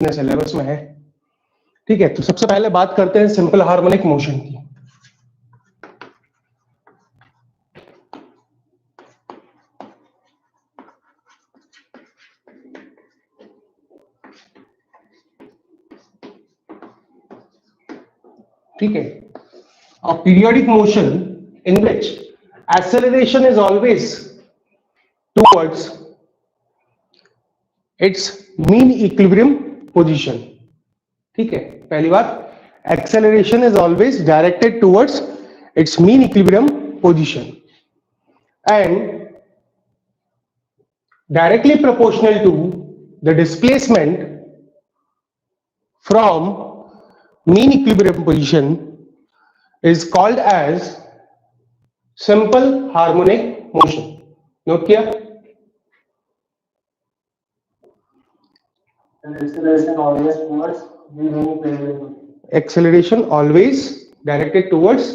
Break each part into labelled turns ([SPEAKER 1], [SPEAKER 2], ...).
[SPEAKER 1] Syllabus में है। ठीक है, तो सबसे पहले बात करते हैं सिंपल हार्मोनिक मोशन की। ठीक है, a periodic motion in which acceleration is always towards its mean equilibrium position। ठीक है, पहली बात, acceleration is always directed towards its mean equilibrium position and directly proportional to the displacement from mean equilibrium position is called as simple harmonic motion। Note किया? Acceleration always directed towards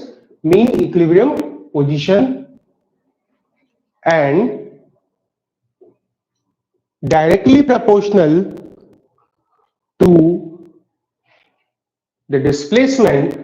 [SPEAKER 1] mean equilibrium position and directly proportional to the displacement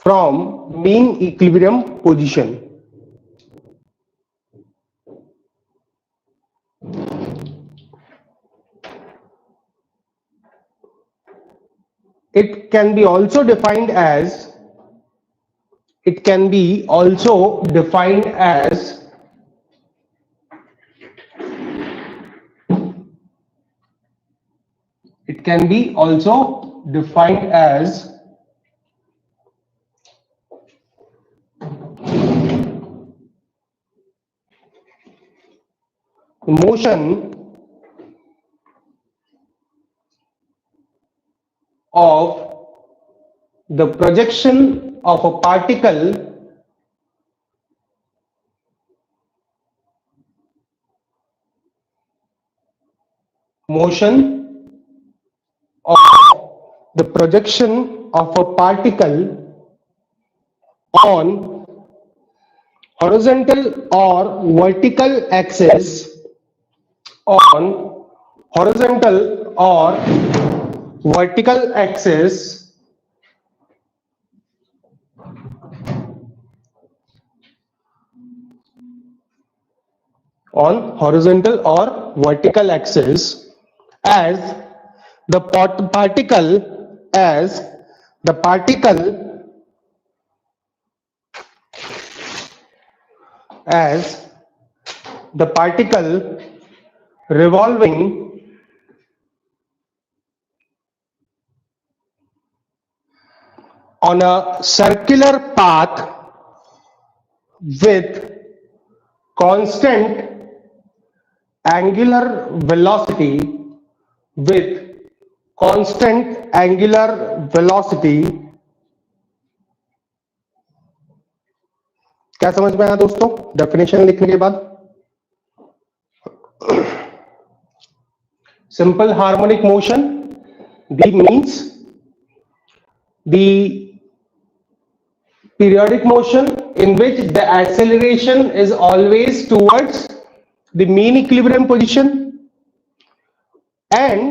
[SPEAKER 1] from mean equilibrium position। It can be also defined as motion of the projection of a particle on horizontal or vertical axis as the particle revolving on a circular path with constant angular velocity क्या समझ में आया दोस्तों definition लिखने के बाद? Simple harmonic motion, D means the periodic motion in which the acceleration is always towards the mean equilibrium position and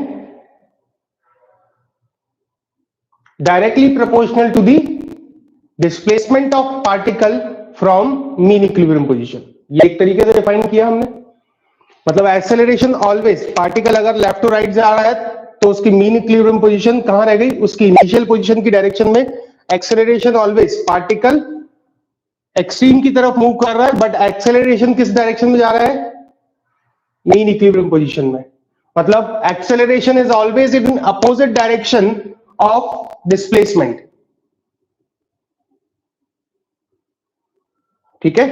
[SPEAKER 1] directly proportional to the displacement of particle from mean equilibrium position। ये एक तरीके से define किया हमने। मतलब acceleration always, particle अगर left to right जा रहा है तो उसकी मीन इक्विलिब्रियम पोजीशन कहां रह गई? उसकी इनिशियल पोजीशन की डायरेक्शन में। एक्सेलरेशन ऑलवेज, पार्टिकल एक्सट्रीम की तरफ मूव कर रहा है बट एक्सेलरेशन किस डायरेक्शन में जा रहा है? मीन इक्विलिब्रियम पोजीशन में। मतलब acceleration is always in opposite direction of displacement. ठीक है,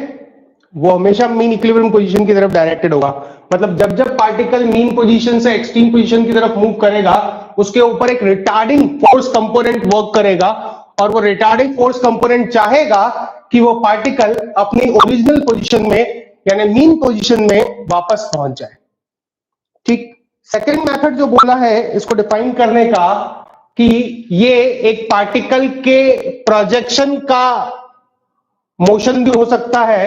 [SPEAKER 1] वो हमेशा मीन इक्विलिब्रियम पोजीशन की तरफ डायरेक्टेड होगा। मतलब जब जब पार्टिकल मीन पोजीशन से एक्सट्रीम पोजीशन की तरफ मूव करेगा उसके ऊपर एक रिटार्डिंग फोर्स कंपोनेंट वर्क करेगा और वो रिटार्डिंग फोर्स कंपोनेंट चाहेगा कि वो पार्टिकल अपनी ओरिजिनल पोजीशन में यानी मीन पोजीशन में वापस पहुंच जाए। ठीक, सेकंड मेथड जो बोला है इसको डिफाइन करने का कि ये एक पार्टिकल के प्रोजेक्शन का मोशन भी हो सकता है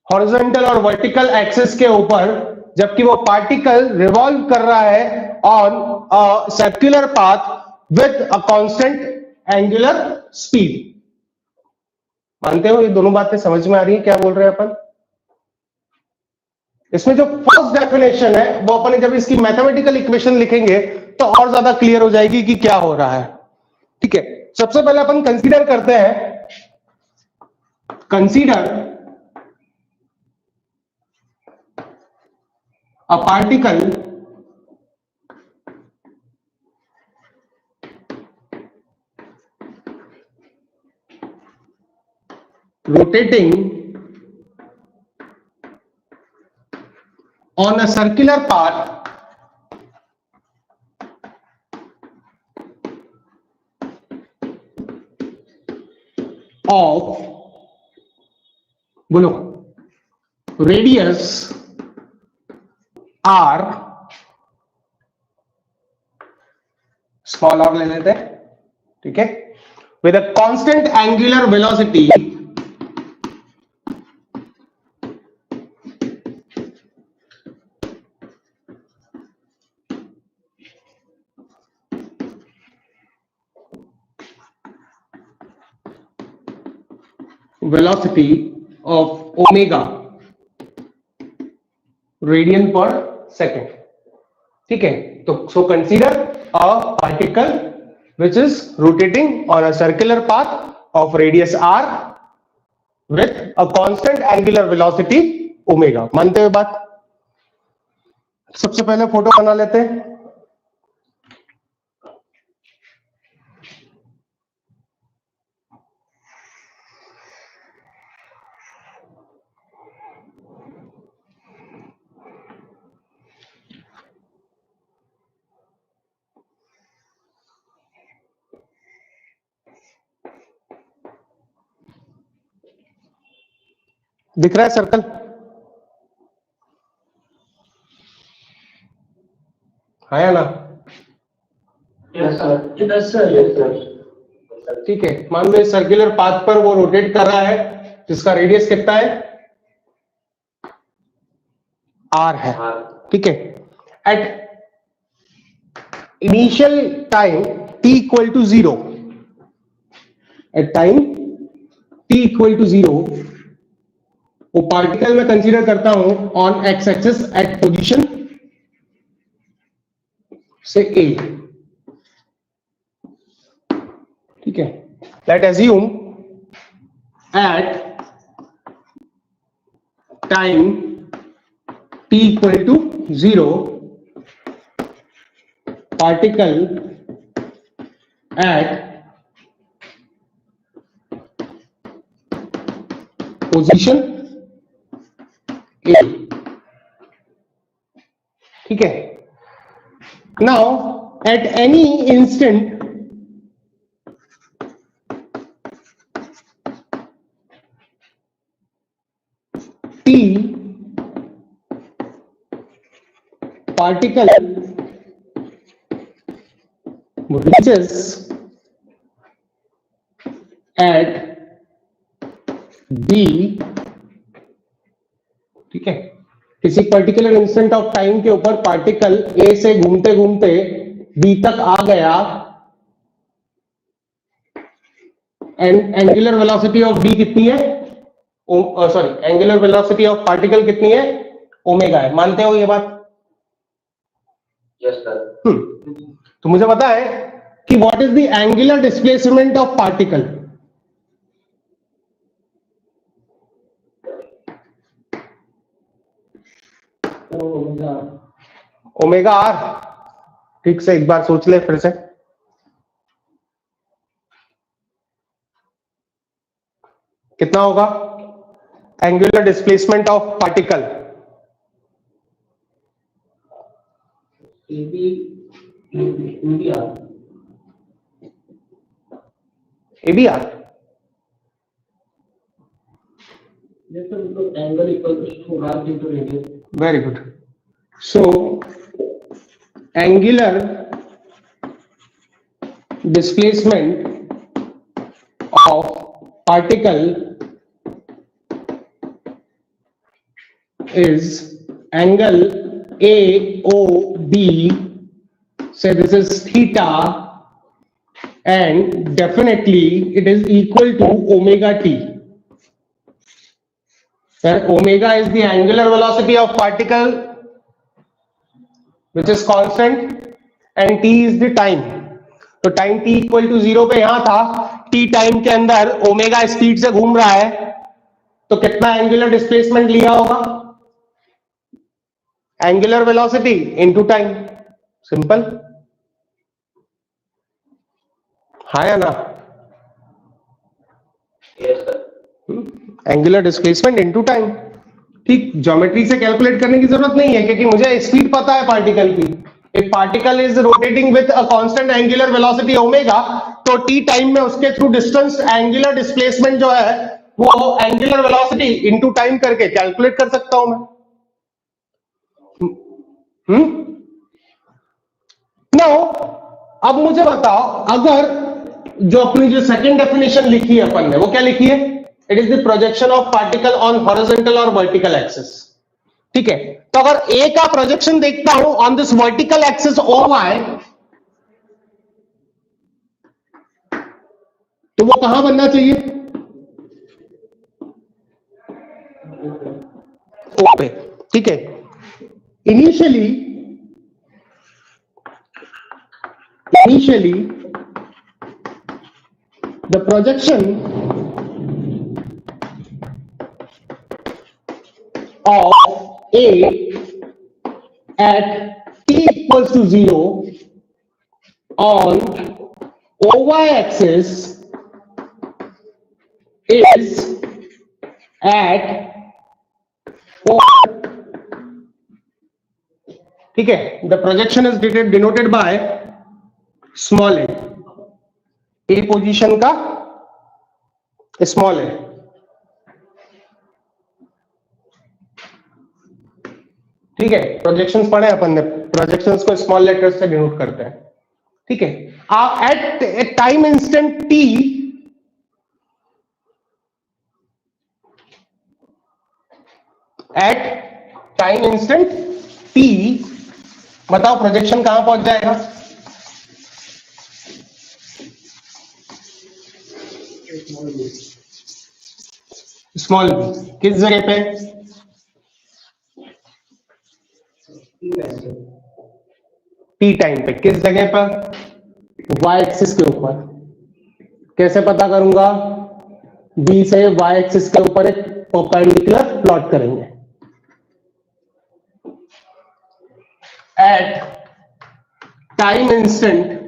[SPEAKER 1] हॉरिजॉन्टल और वर्टिकल एक्सिस के ऊपर, जबकि वो पार्टिकल रिवॉल्व कर रहा है on a circular path with a constant angular speed. मानते हो ये दोनों बातें समझ में आ रही है क्या बोल रहे हैं अपन? इसमें जो फर्स्ट डेफिनेशन है वो अपन जब इसकी मैथमेटिकल इक्वेशन लिखेंगे तो और ज्यादा क्लियर हो जाएगी कि क्या हो रहा है। ठीक है, सबसे पहले अपन कंसीडर करते हैं, consider a particle rotating on a circular path of, बोलो, radius r, स्मॉल r ले लेते हैं, ठीक है, with a constant angular velocity of omega radian per second. ठीक है, तो so consider a particle which is rotating on a circular path of radius r with a constant angular velocity omega। मानते हुए बात, सबसे पहले फोटो बना लेते हैं। दिख रहा है सर्कल? हाँ या ना?
[SPEAKER 2] Yes sir, yes sir.
[SPEAKER 1] ठीक है, मान लो सर्कुलर पाथ पर वो रोटेट कर रहा है जिसका रेडियस कितना है? r है। ठीक है, at initial time t equal to 0, at time t equal to 0 वो पार्टिकल में कंसीडर करता हूं on X axis at position से a। ठीक है, let assume at time t equal to 0 particle at position A। ठीक है, now at any instant t particle reaches at B। ठीक है, किसी पर्टिकुलर इंस्टेंट ऑफ टाइम के ऊपर पार्टिकल A से घूमते घूमते B तक आ गया and angular velocity of B कितनी है? Sorry, angular velocity of particle कितनी है? ओमेगा है। मानते हो ये बात?
[SPEAKER 2] Yes sir.
[SPEAKER 1] तो मुझे पता है कि what is the angular displacement of particle? Omega R. ठीक से एक बार सोच ले फिर से, कितना होगा angular displacement of particle? एबीआर।
[SPEAKER 2] Yes, sir. So angle equals to arc into radius.
[SPEAKER 1] Very good. So angular displacement of particle is angle AOB. Say this is theta, and definitely it is equal to omega t. Where omega is the angular velocity of particle, which is constant, and t is the time. तो time t equal to 0 पे यहां था, t time के अंदर omega speed से घूम रहा है, तो कितना एंगुलर डिस्प्लेसमेंट लिया होगा? Angular velocity into time. Simple. हाँ या ना?
[SPEAKER 2] Yes, sir.
[SPEAKER 1] Angular displacement into time. ठीक, ज्योमेट्री से कैलकुलेट करने की जरूरत नहीं है, क्योंकि मुझे स्पीड पता है पार्टिकल की. If particle is rotating with a constant angular velocity omega, तो टी टाइम में उसके थ्रू डिस्टेंस एंगुलर डिस्प्लेसमेंट जो है वो एंगुलर वेलोसिटी इनटू टाइम करके कैलकुलेट कर सकता हूं मैं. नाउ अब मुझे बताओ, अगर जो अपनी जो सेकंड डेफिनेशन लिखी है अपन ने, वो क्या लिखी है? It is the projection of particle on horizontal और वर्टिकल एक्सिस. ठीक है, तो अगर ए का प्रोजेक्शन देखता हूं on this vertical axis O Y, तो वो कहां बनना चाहिए? ओ पे. ठीक है, initially the projection of A at t equals to 0 on OY axis is at 4. ठीक है, the projection is denoted by small A position का स्मॉल ए. ठीक है, प्रोजेक्शंस पढ़े अपन ने, प्रोजेक्शंस को स्मॉल लेटर्स से डिनोट करते हैं. ठीक है, एट टाइम इंस्टेंट टी बताओ प्रोजेक्शन कहां पहुंच जाएगा? Small B. किस जगह पे? टी टाइम पे. किस जगह पर? वाई एक्सिस के ऊपर. कैसे पता करूंगा? बी से वाई एक्सिस के ऊपर एक परपेंडिकुलर प्लॉट करेंगे. At time instant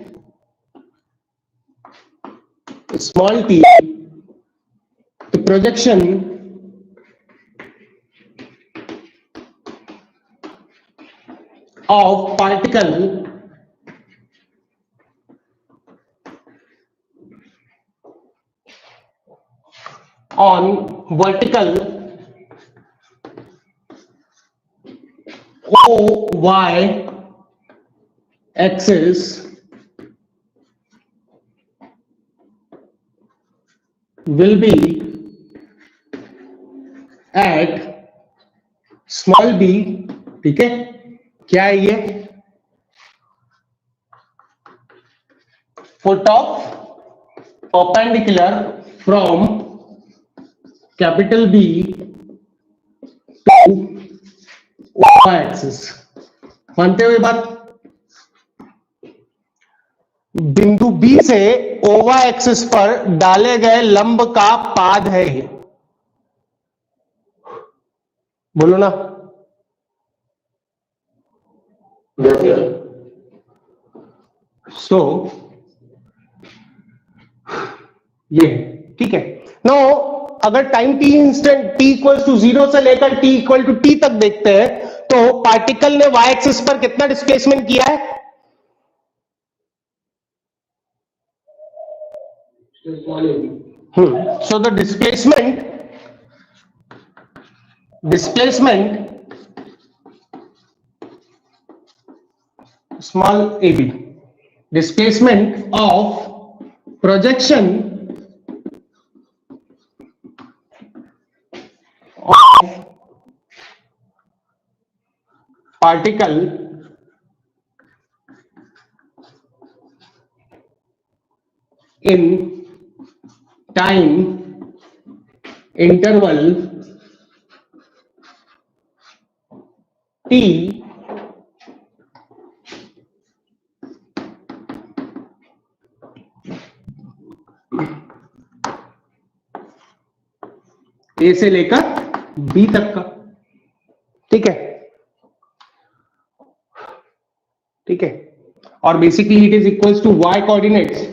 [SPEAKER 1] small t, the projection of particle on vertical OY axis will be at small b. ठीक है, क्या है ये? Foot of perpendicular from capital B to y axis. मानते हुए बात? बिंदु B से OY एक्सिस पर डाले गए लंब का पाद है ये. बोलो ना. सो ये ठीक है. नो, अगर time t instant t equal to 0 से लेकर t इक्वल टू t तक देखते हैं, तो पार्टिकल ने y एक्सिस पर कितना डिस्प्लेसमेंट किया है? So the displacement displacement small A B, displacement of projection of particle in time interval t A से लेकर बी तक का। ठीक है, ठीक है। और basically it is equals to y coordinates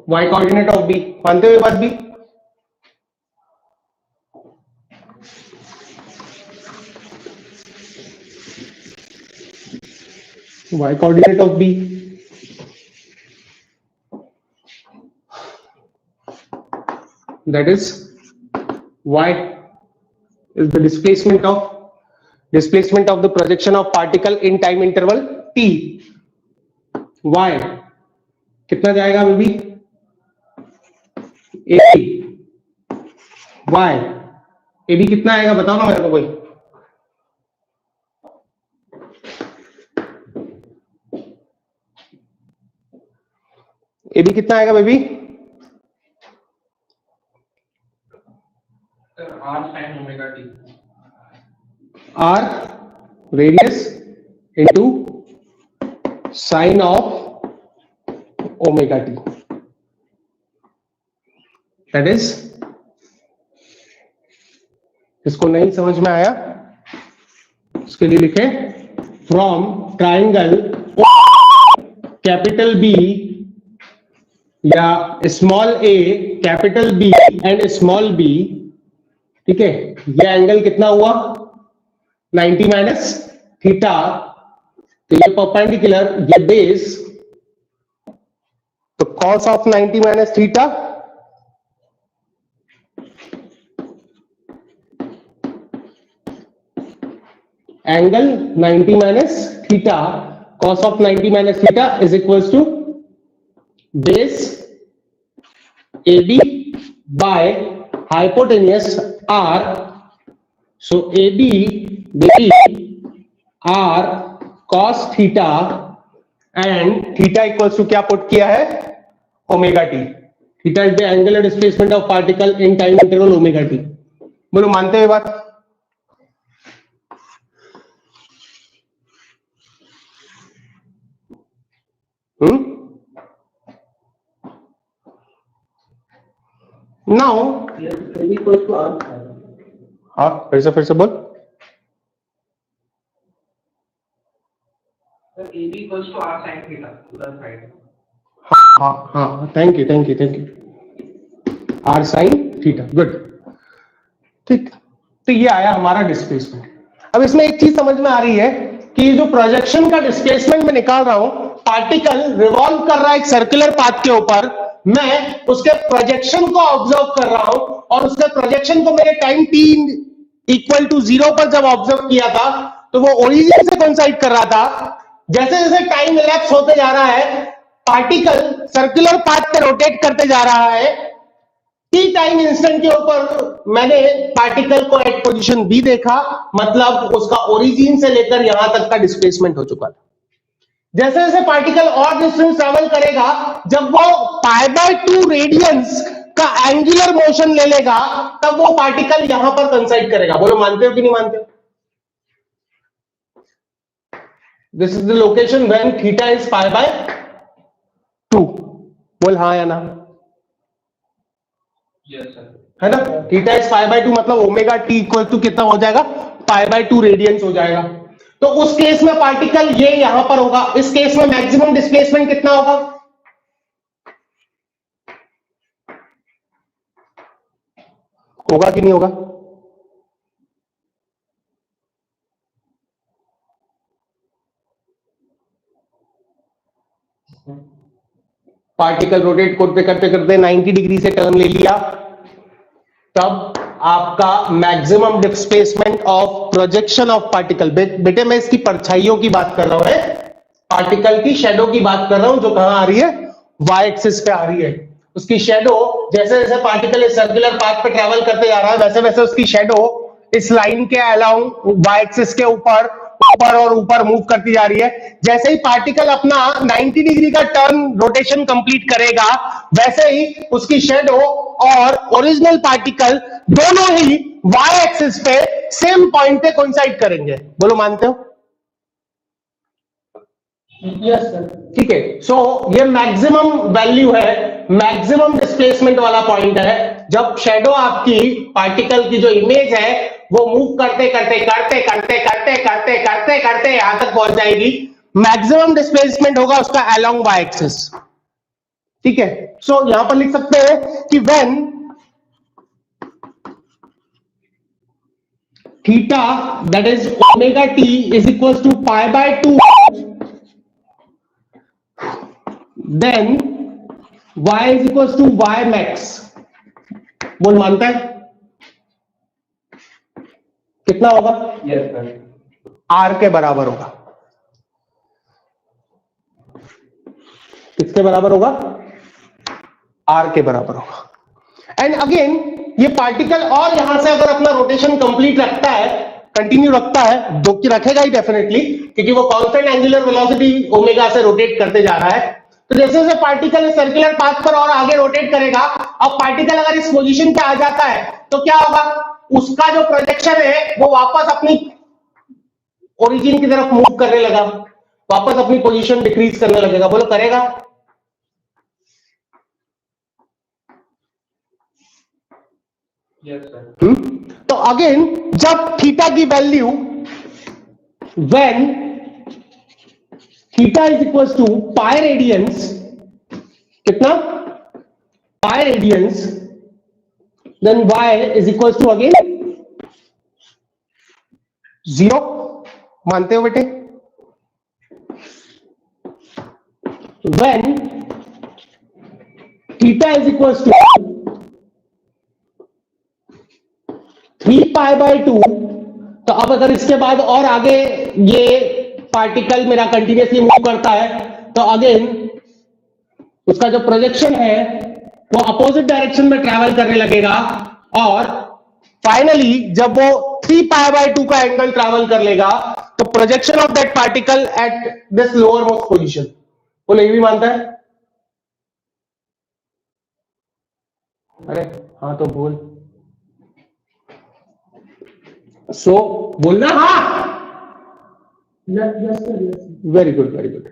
[SPEAKER 1] y coordinate of b, मानते हो ये बात भी? y coordinate of b, that is y is the displacement of the projection of particle in time interval t। y कितना जाएगा baby? A y A B कितना आएगा बताओ ना मेरे को कोई। ए बी कितना आएगा baby?
[SPEAKER 2] R sin omega t।
[SPEAKER 1] R radius into sin of omega t, that is, इसको नहीं समझ में आया उसके लिए लिखे फ्रॉम ट्राइंगल कैपिटल बी या small A capital B and small B. ठीक है, ये एंगल कितना हुआ? 90 माइनस थीटा। तो ये परपेंडिकुलर, ये बेस, तो cos of 90 minus theta angle 90 minus theta cos of 90 minus theta is equals to base AB by hypotenuse R. So AB will be R cos theta and theta equals to क्या put किया है? Omega T. Theta is the angular displacement of particle in time interval omega T. बोलो मानते हो बात? Now हाँ फिर से बोल।
[SPEAKER 2] AB equals to R sin theta plus side।
[SPEAKER 1] हाँ हाँ, thank you. R sine theta, good. ठीक, तो ये आया हमारा डिस्प्लेसमेंट। अब इसमें एक चीज समझ में आ रही है कि जो प्रोजेक्शन का डिस्प्लेसमेंट मैं निकाल रहा हूं, पार्टिकल रिवॉल्व कर रहा है एक सर्कुलर पाथ के ऊपर, मैं उसके प्रोजेक्शन को ऑब्जर्व कर रहा हूं और उसके प्रोजेक्शन को मेरे टाइम t इक्वल टू 0 पर जब ऑब्जर्व किया था तो वो ओरिजिन से कोइंसाइड कर रहा था। जैसे जैसे टाइम इलैप्स होते जा रहा है, पार्टिकल सर्कुलर पाथ पे रोटेट करते जा रहा है। टी टाइम इंस्टेंट के ऊपर मैंने पार्टिकल को एट पोजीशन बी देखा, मतलब उसका ओरिजिन से लेकर यहां तक का डिस्प्लेसमेंट हो चुका था। जैसे जैसे पार्टिकल और डिस्टेंस ट्रेवल करेगा, जब वो π/2 रेडियंस का एंगुलर मोशन ले लेगा, तब वो पार्टिकल यहां पर कंसाइड करेगा। बोलो मानते हो कि नहीं मानते हो? This is the location when theta is π/2। बोल हाँ या ना?
[SPEAKER 2] Yes sir।
[SPEAKER 1] है ना? थीटा इज π/2 मतलब ओमेगा टी इक्वल टू कितना हो जाएगा? π/2 रेडियंस हो जाएगा। तो उस केस में पार्टिकल ये यहां पर होगा। इस केस में मैक्सिमम डिस्प्लेसमेंट कितना होगा? होगा कि नहीं होगा? पार्टिकल रोटेट करते करते करते 90 डिग्री से टर्न ले लिया, तब आपका maximum displacement of projection of particle, बेटे मैं इसकी परछाइयों की बात कर रहा हूं, पार्टिकल की शेडो की बात कर रहा हूं, जो कहां आ रही है, वाई एक्सिस पे आ रही है। उसकी शेडो जैसे जैसे पार्टिकल इस सर्कुलर पाथ पे ट्रेवल करते जा रहा है, वैसे वैसे उसकी शेडो इस लाइन के अलाउंग वाई एक्सिस के ऊपर ऊपर और ऊपर मूव करती जा रही है। जैसे ही पार्टिकल अपना 90 डिग्री का टर्न रोटेशन कंप्लीट करेगा, वैसे ही उसकी शेडो और ओरिजिनल पार्टिकल दोनों ही वाई एक्सिस पे सेम पॉइंट पे कोइंसाइड करेंगे। बोलो मानते हो?
[SPEAKER 2] Yes sir.
[SPEAKER 1] ठीक है, सो ये मैक्सिमम वैल्यू है, मैक्सिमम डिस्प्लेसमेंट वाला पॉइंट है, जब शेडो आपकी पार्टिकल की जो इमेज है वो मूव करते करते करते करते करते करते करते करते यहां तक पहुंच जाएगी, मैक्सिमम डिस्प्लेसमेंट होगा उसका अलोंग वाई एक्सिस। ठीक है, सो यहां पर लिख सकते हैं कि when theta that is omega T is equal to pi by 2, then y is equals to y max। बोल मानता है? कितना होगा?
[SPEAKER 2] Yes sir.
[SPEAKER 1] r के बराबर होगा। किसके बराबर होगा? r के बराबर होगा। एंड अगेन ये पार्टिकल और यहां से अगर अपना रोटेशन कंप्लीट रखता है, कंटिन्यू रखता है, जो कि रखेगा ही डेफिनेटली, क्योंकि वो कांस्टेंट एंगुलर वेलोसिटी ओमेगा से रोटेट करते जा रहा है, तो जैसे जैसे पार्टिकल सर्कुलर पाथ पर और आगे रोटेट करेगा, अब पार्टिकल अगर इस पोजीशन पे आ जाता है तो क्या होगा, उसका जो प्रोजेक्शन है वो वापस अपनी ओरिजिन की तरफ मूव करने लगा, वापस अपनी पोजीशन डिक्रीज करने लगेगा। बोलो करेगा?
[SPEAKER 2] Yes sir.
[SPEAKER 1] तो अगेन जब थीटा की value when theta is equal to pi radians, कितना? Pi radians, then y is equal to again 0। मानते हो बेटे? When theta is equal to 3 pi by 2, तो अब अगर इसके बाद और आगे ये पार्टिकल मेरा कंटिन्यूसली मूव करता है, तो अगेन उसका जो प्रोजेक्शन है वो अपोजिट डायरेक्शन में ट्रैवल करने लगेगा, और फाइनली जब वो 3 पाई बाय 2 का एंगल ट्रैवल कर लेगा, तो projection of that particle at this lower most position. वो नहीं भी मानता है? अरे हाँ तो बोल, सो बोलना हाँ। Very good, very good.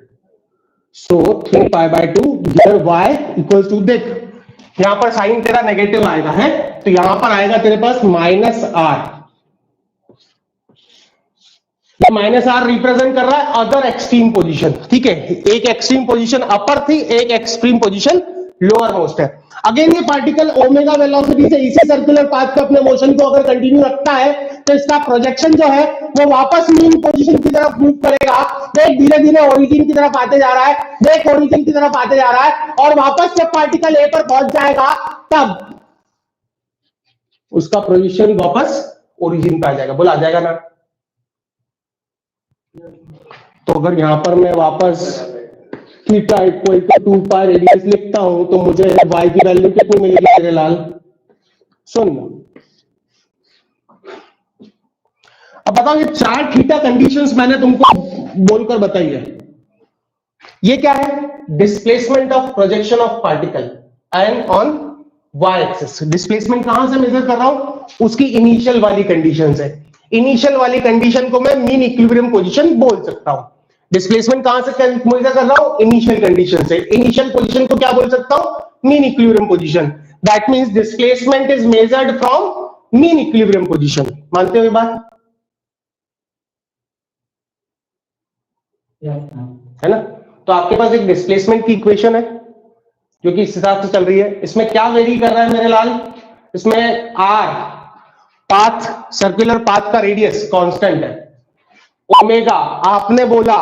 [SPEAKER 1] So 3 pi by 2 here y equal to, देख यहां पर साइन तेरा नेगेटिव आएगा है, तो यहां पर आएगा तेरे पास -r। ये -r रिप्रेजेंट कर रहा है अदर एक्सट्रीम पोजीशन। ठीक है, एक एक्सट्रीम पोजीशन अपर थी, एक एक्सट्रीम पोजीशन लोअर मोस्ट है। अगेन ये पार्टिकल ओमेगा वेलोसिटी से इसी सर्कुलर पाथ पे अपने मोशन को अगर कंटिन्यू रखता है, तो इसका प्रोजेक्शन जो है वो वापस मीन पोजीशन की तरफ मूव करेगा। देख धीरे धीरे ओरिजिन की तरफ आते जा रहा है, देख ओरिजिन की तरफ आते जा रहा है, और वापस जब पार्टिकल ए पर पहुंच जाएगा तब उसका पोजीशन वापस ओरिजिन पे आ जाएगा। बोला आ जाएगा ना? तो अगर यहां पर मैं वापस theta equal to 2 pi radius लिखता हूं, तो मुझे y की वैल्यू कितनी मिलेगी तेरे लाल? सुन, अब बताओ, ये 4 थीटा कंडीशंस मैंने तुमको बोलकर बताई है। ये क्या है? Displacement of projection of particle and on y axis. Displacement कहां से मेजर कर रहा हूं? उसकी इनिशियल वाली कंडीशन है। इनिशियल वाली कंडीशन को मैं मीन इक्विलिब्रियम पोजीशन बोल सकता हूं। डिस्प्लेसमेंट कहां से मेजर कर रहा हूं? इनिशियल कंडीशन से। इनिशियल पोजीशन को क्या बोल सकता हूं? Mean equilibrium position. That means displacement is measured from mean equilibrium position. मानते हो ये बात? है ना? तो आपके पास एक डिस्प्लेसमेंट की इक्वेशन है जो कि इस हिसाब से चल रही है। इसमें क्या वेरी कर रहा है मेरे लाल? इसमें r पाथ, सर्कुलर पाथ का रेडियस कांस्टेंट है, ओमेगा आपने बोला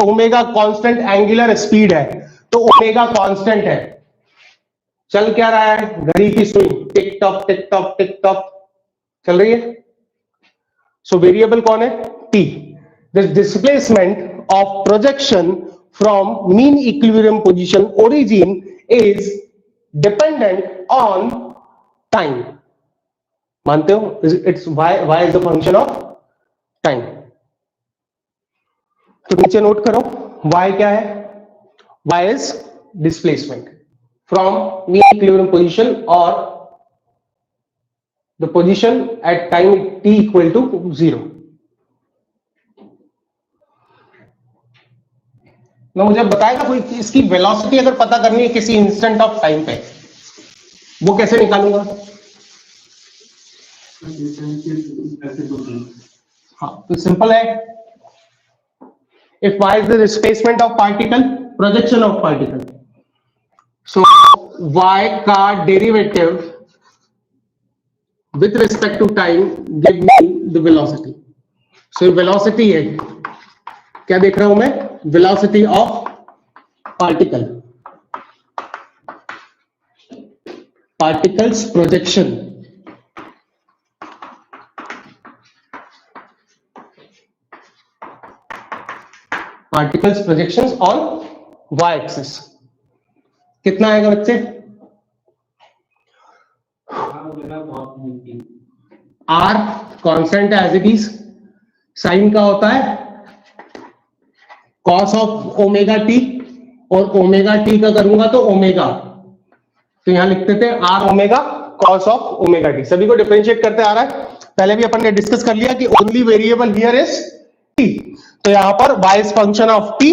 [SPEAKER 1] ओमेगा कांस्टेंट एंगुलर स्पीड है, तो ओमेगा कांस्टेंट है, चल क्या रहा है, घड़ी की सुई tick tock tick tock tick tock चल रही है। सो वेरिएबल कौन है, t. This displacement of projection from mean equilibrium position origin is dependent on time. मानते हो, it's y is the function of time. तो नीचे नोट करो y क्या है, y is displacement from mean equilibrium position और the position at time t equal to 0। ना मुझे बताएगा कोई कि इसकी वेलोसिटी अगर पता करनी है किसी इंस्टेंट ऑफ टाइम पे, वो कैसे निकालूंगा? हाँ तो सिंपल है, if y is the displacement of particle, projection of particle, so y का derivative with respect to time give me the velocity. So velocity है, क्या देख रहा हूं मैं, velocity of particle, particles projection, particles projections on y axis कितना आएगा बच्चे? r कांस्टेंट है एज इट इज, साइन का होता है cos ऑफ ओमेगा टी, और ओमेगा टी का करूंगा तो ओमेगा, तो यहां लिखते थे r omega cos of omega T. सभी को डिफरेंशिएट करते आ रहा है, पहले भी अपन ने डिस्कस कर लिया कि only variable here is t, तो यहां पर y is function of t,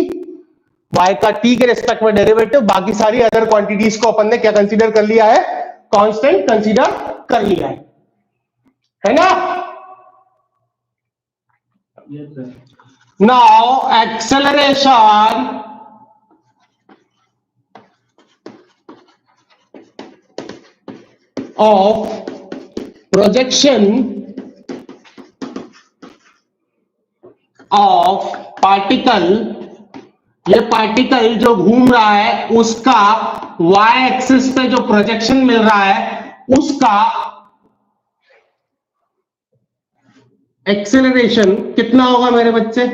[SPEAKER 1] y का t के रिस्पेक्ट में डेरिवेटिव, बाकी सारी अदर क्वांटिटीज को अपन ने क्या कंसीडर कर लिया है, कांस्टेंट कंसीडर कर लिया है ना? Now acceleration of projection of particle, ये पार्टिकल जो घूम रहा है उसका y एक्सिस पे जो प्रोजेक्शन मिल रहा है उसका एक्सेलरेशन कितना होगा मेरे बच्चे?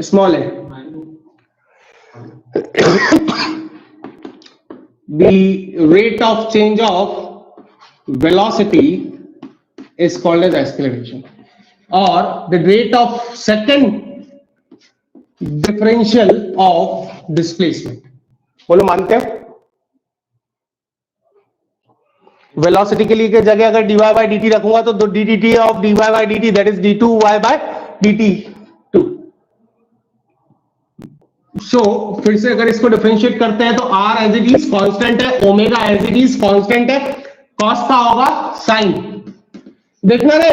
[SPEAKER 1] स्मॉल है, the rate of change of velocity is called as acceleration, or the rate of second differential of displacement. बोलो मानते हो? वेलोसिटी के लिए की जगह अगर dy by dt रखूंगा तो dt of dy by dt that is d2y by dt2. सो फिर से अगर इसको डिफरेंशिएट करते हैं तो r as it is constant है, omega as it is constant है, cos का होगा साइन, देखना रे,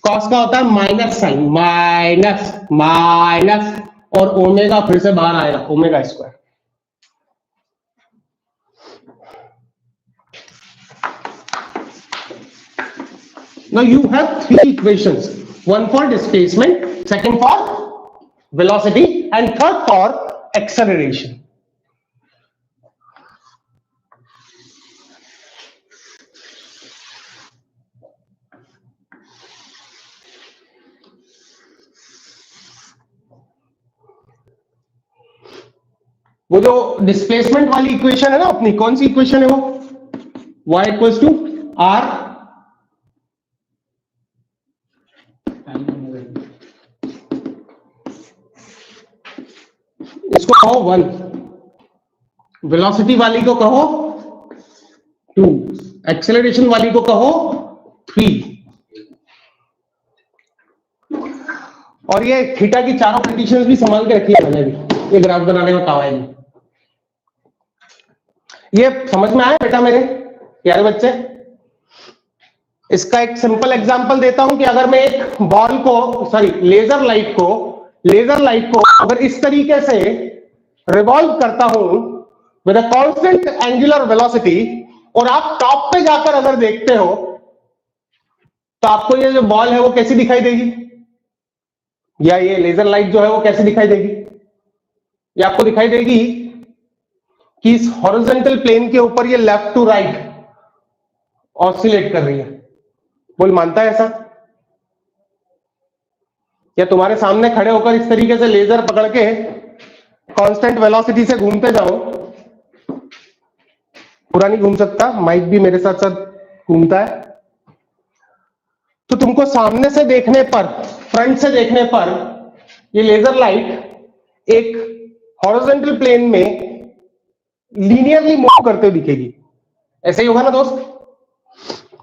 [SPEAKER 1] cos का होता है माइनस साइन, माइनस माइनस, और ओमेगा फिर से बाहर आएगा, omega square. Now you have three equations, one for displacement, second for velocity, and third for acceleration. वो जो डिस्प्लेसमेंट वाली इक्वेशन है ना अपनी, कौन सी इक्वेशन है वो, y इक्वल्स टू r इसको कहो 1, वेलोसिटी वाली को कहो 2, एक्सेलरेशन वाली को कहो 3, और ये थीटा की चारों कंडीशंस भी संभाल के रखी है मैंने भी, ये ग्राफ बनाने में काम आएगी। ये समझ में आया बेटा मेरे प्यारे बच्चे? इसका एक सिंपल एग्जांपल देता हूं कि अगर मैं एक बॉल को, सॉरी लेजर लाइट को अगर इस तरीके से रिवॉल्व करता हूं with a constant angular velocity, और आप टॉप पे जाकर अगर देखते हो तो आपको ये जो बॉल है वो कैसी दिखाई देगी, या ये लेजर लाइट जो है वो कैसी दिखाई देगी? ये आपको दिखाई देगी कि इस हॉरिजॉन्टल प्लेन के ऊपर ये लेफ्ट टू राइट ऑसिलेट कर रही है। बोल मानता है ऐसा? या तुम्हारे सामने खड़े होकर इस तरीके से लेजर पकड़ के कांस्टेंट वेलोसिटी से घूमते जाओ, पूरा नहीं घूम सकता, माइक भी मेरे साथ साथ घूमता है, तो तुमको सामने से देखने पर, फ्रंट से देखने पर ये लेजर लाइट एक हॉरिजॉन्टल प्लेन में लीनियरली मूव करते हुए दिखेगी। ऐसे ही होगा ना दोस्त?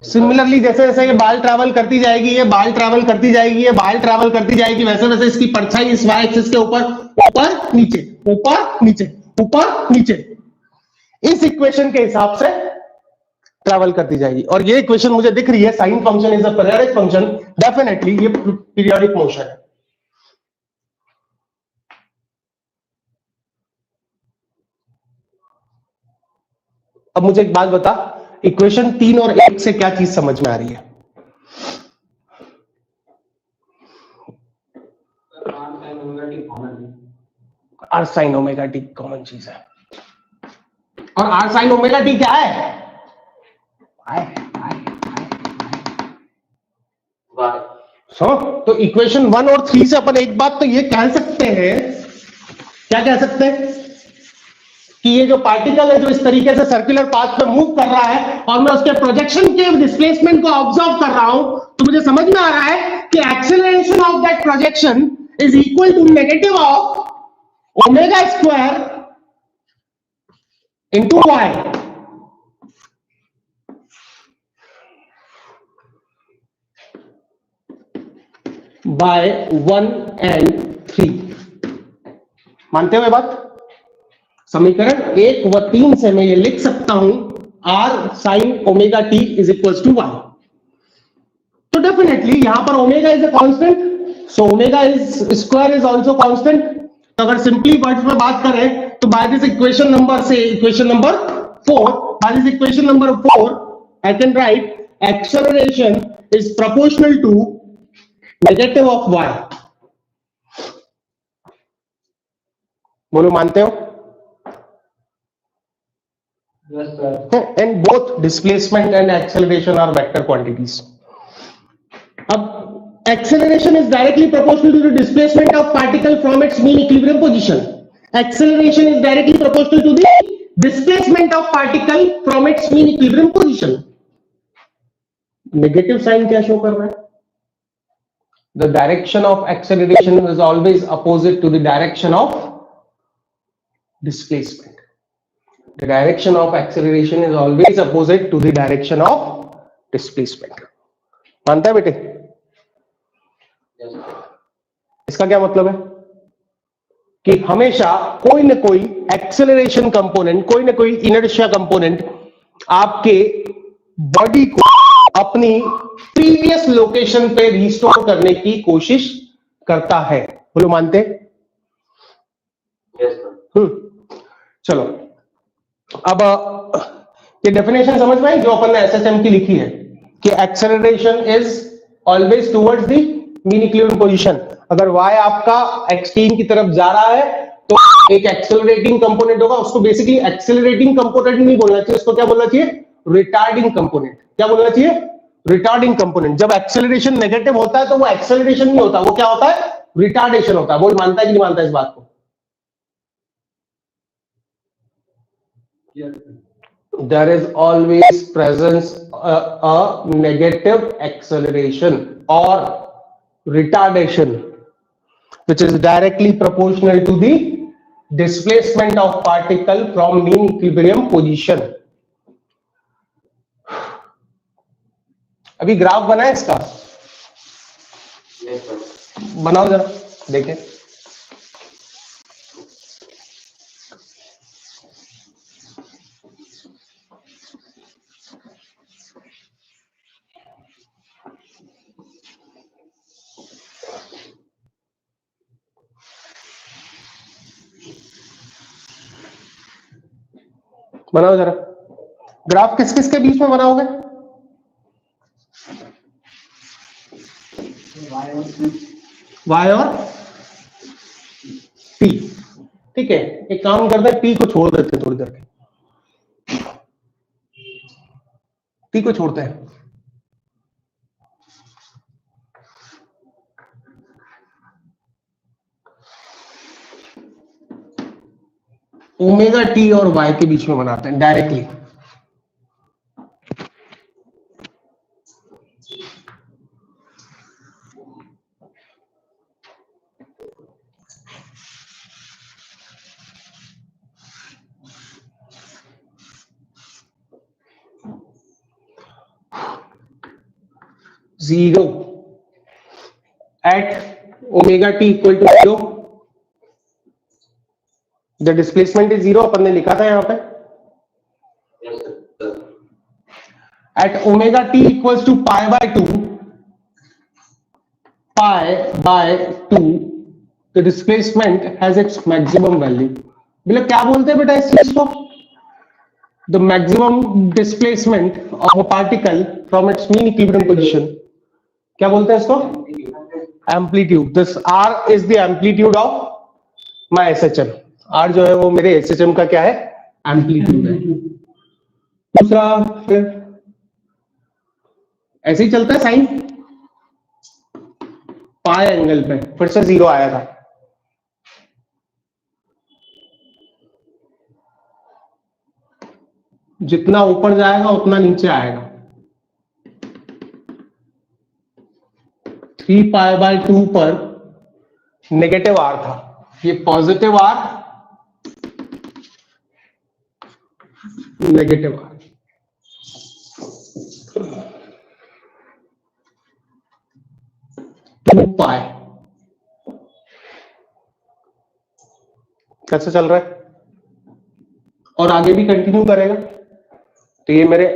[SPEAKER 1] सिमिलरली जैसे जैसे ये बाल ट्रैवल करती जाएगी, ये बाल ट्रैवल करती जाएगी, ये बाल ट्रैवल करती जाएगी, वैसे वैसे इसकी परछाई इस वाई एक्सिस के ऊपर ऊपर नीचे ऊपर नीचे ऊपर नीचे इस इक्वेशन के हिसाब से ट्रैवल करती जाएगी। और ये इक्वेशन मुझे दिख रही है, sine function is a periodic function, definitely ये पीरियोडिक मोशन है। अब मुझे एक बात बता, इक्वेशन 3 और 1 से क्या चीज समझ में आ रही है? R sine omega T common चीज है। और आर साइन ओमेगा टी क्या है? तो इक्वेशन 1 और 3 से अपन एक बात तो ये कह सकते हैं, क्या कह सकते हैं? कि ये जो पार्टिकल है जो इस तरीके से सर्कुलर पाथ पे मूव कर रहा है और मैं उसके प्रोजेक्शन के डिस्प्लेसमेंट को ऑब्जर्व कर रहा हूं, तो मुझे समझ में आ रहा है कि acceleration of that projection is equal to negative of omega square into Y. By 1 and 3। मानते हो ये बात? समीकरण 1 व 3 से मैं ये लिख सकता हूं R sine omega T is equal to 1। तो डेफिनेटली यहां पर omega is a constant, so omega is square is also constant. तो अगर सिंपली वर्ड्स में बात करें तो by this equation number 4, by this equation number 4 I can write acceleration is proportional to negative of y। बोलो मानते हो?
[SPEAKER 2] Yes, sir.
[SPEAKER 1] And both displacement and acceleration are vector quantities. अब acceleration is directly proportional to the displacement of particle from its mean equilibrium position. Acceleration is directly proportional to the displacement of particle from its mean equilibrium position. Negative sign क्या show कर रहा है? The direction of acceleration is always opposite to the direction of displacement. The direction of acceleration is always opposite to the direction of displacement. मानता है बेटे?
[SPEAKER 2] Yes, sir.
[SPEAKER 1] इसका क्या मतलब है? कि हमेशा कोई ना कोई एक्सेलरेशन कंपोनेंट, कोई ना कोई इनर्शिया कंपोनेंट आपके बॉडी को अपनी प्रीवियस लोकेशन पे रिस्टोर करने की कोशिश करता है। बोलो मानते?
[SPEAKER 2] Yes, sir.
[SPEAKER 1] चलो अब ये डेफिनेशन समझ में आई जो अपन ने एसएसएम की लिखी है कि acceleration is always towards the mean equilibrium position. अगर y आपका एक्सट्रीम की तरफ जा रहा है तो एक एक्सेलरेटिंग कंपोनेंट होगा, उसको बेसिकली एक्सेलरेटिंग कंपोनेंट नहीं बोलना चाहिए, उसको क्या बोलना चाहिए? Retarding component. क्या बोलना चाहिए? Retarding component. जब एक्सेलरेशन नेगेटिव होता है तो वो एक्सेलरेशन नहीं होता, वो क्या होता है? रिटार्डेशन होता है। बोल मानता है कि नहीं मानता इस बात को?
[SPEAKER 2] Yes, sir.
[SPEAKER 1] There is always presence a negative acceleration or retardation which is directly proportional to the displacement of particle from mean equilibrium position. अभी ग्राफ बना है इसका?
[SPEAKER 2] Yes, sir.
[SPEAKER 1] बनाओ जरा देखें। बनाओ जरा ग्राफ, किस किस के बीच में बनाओगे? y और t, ठीक है, एक काम करते हैं, टी को छोड़ देते हैं थोड़ी देर के, टी को छोड़ते हैं। ओमेगा टी और वाई के बीच में बनाते हैं directly. Zero at omega t equal to zero, the displacement is zero, अपन ने लिखा था यहां पे।
[SPEAKER 2] Yes, sir.
[SPEAKER 1] At omega t equals to pi by two, pi by two, the displacement has its maximum value. मतलब क्या बोलते हैं बेटा इस चीज को? The maximum displacement of a particle from its mean equilibrium position, क्या बोलते हैं इसको? Amplitude. This r is the amplitude of my SHM. Are जो है वो मेरे एसएचएम का क्या है? एम्पलीट्यूड है। दूसरा फिर ऐसे ही चलता है साइन, पाई एंगल पे फिर से जीरो आया था, जितना ऊपर जाएगा उतना नीचे आएगा। 3 पाई बाय 2 पर नेगेटिव आर था, ये positive r, negative r. Two pi कैसे चल रहा है और आगे भी कंटिन्यू करेगा। तो ये मेरे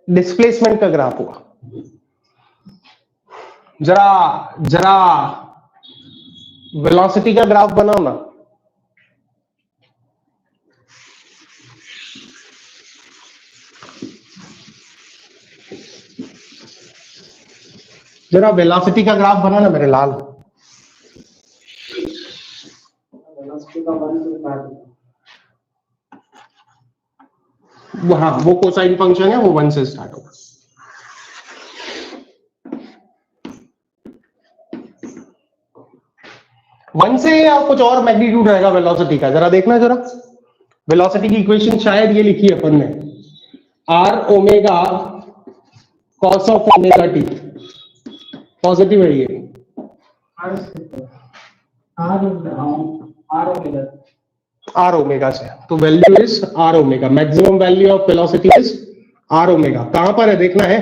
[SPEAKER 1] डिस्प्लेसमेंट का ग्राफ हुआ। जरा वेलोसिटी का ग्राफ बनाओ ना। जरा वेलोसिटी का ग्राफ बना ना मेरे लाल।
[SPEAKER 2] Velocity का 1 से start होता है।
[SPEAKER 1] हाँ, वो कोसाइन फंक्शन है, वो 1 से स्टार्ट होगा। वन से या कुछ और मैग्नीट्यूड रहेगा वेलोसिटी का, जरा देखना जरा। वेलोसिटी की इक्वेशन शायद ये लिखी है अपन ने, R omega cos of omega T, positive है ये। आर ओमेगा से, तो value is R omega, maximum value of velocity is R omega. कहां पर है देखना है,